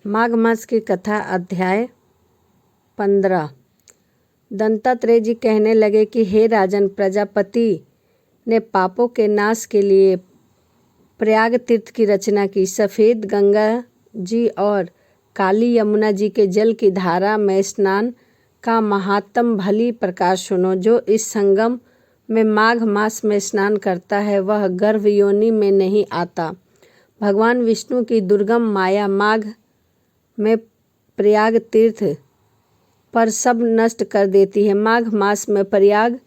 माघ मास की कथा। अध्याय 15। दत्तात्रेय जी कहने लगे कि हे राजन, प्रजापति ने पापों के नाश के लिए प्रयाग तीर्थ की रचना की। सफ़ेद गंगा जी और काली यमुना जी के जल की धारा में स्नान का महात्म भली प्रकार सुनो। जो इस संगम में माघ मास में स्नान करता है वह गर्भ योनि में नहीं आता। भगवान विष्णु की दुर्गम माया माघ में प्रयाग तीर्थ पर सब नष्ट कर देती है। माघ मास में प्रयाग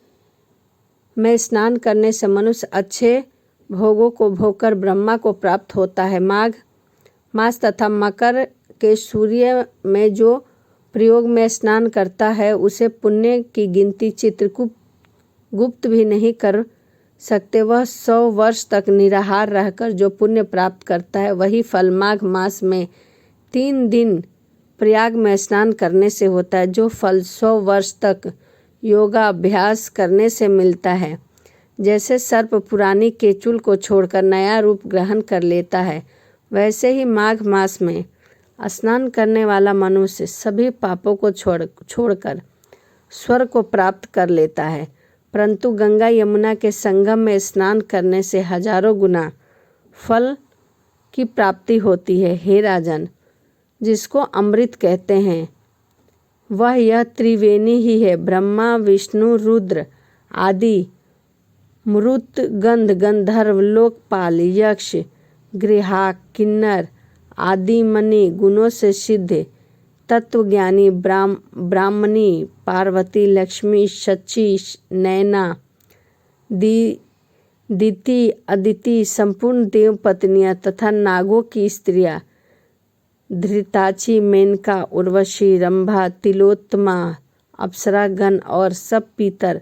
में स्नान करने से मनुष्य अच्छे भोगों को भोगकर ब्रह्मा को प्राप्त होता है। माघ मास तथा मकर के सूर्य में जो प्रयोग में स्नान करता है उसे पुण्य की गिनती चित्रगुप्त भी नहीं कर सकते। वह 100 वर्ष तक निराहार रहकर जो पुण्य प्राप्त करता है वही फल माघ मास में 3 दिन प्रयाग में स्नान करने से होता है। जो फल 100 वर्ष तक योगाभ्यास करने से मिलता है। जैसे सर्प पुरानी केचुल को छोड़कर नया रूप ग्रहण कर लेता है, वैसे ही माघ मास में स्नान करने वाला मनुष्य सभी पापों को छोड़कर स्वर्ग को प्राप्त कर लेता है। परंतु गंगा यमुना के संगम में स्नान करने से हजारों गुना फल की प्राप्ति होती है। हे राजन, जिसको अमृत कहते हैं वह यह त्रिवेणी ही है। ब्रह्मा, विष्णु, रुद्र आदि मरुत, गंध, गंधर्व, लोकपाल, यक्ष, गृहाक, किन्नर आदि मणि गुणों से सिद्ध तत्वज्ञानी ब्राह्मणी, पार्वती, लक्ष्मी, शची, नैना, दिति, अदिति, संपूर्ण देव पत्नियां तथा नागों की स्त्रियां, धृताची, मेनका, उर्वशी, रंभा, तिलोत्तमा, अप्सरागण और सब पीतर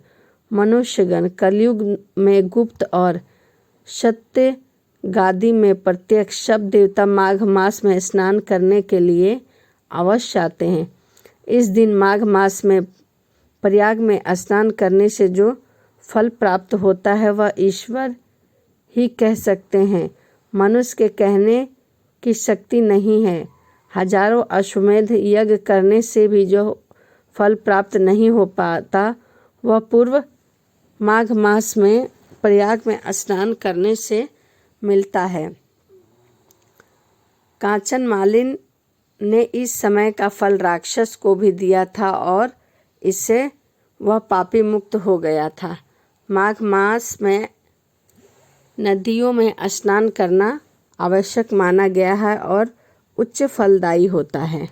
मनुष्यगण कलयुग में गुप्त और सत्य गादी में प्रत्यक्ष सब देवता माघ मास में स्नान करने के लिए अवश्य आते हैं। इस दिन माघ मास में प्रयाग में स्नान करने से जो फल प्राप्त होता है वह ईश्वर ही कह सकते हैं। मनुष्य के कहने की शक्ति नहीं है। हजारों अश्वमेध यज्ञ करने से भी जो फल प्राप्त नहीं हो पाता वह पूर्व माघ मास में प्रयाग में स्नान करने से मिलता है। कांचन मालिन ने इस समय का फल राक्षस को भी दिया था और इससे वह पापी मुक्त हो गया था। माघ मास में नदियों में स्नान करना आवश्यक माना गया है और उच्च फलदायी होता है।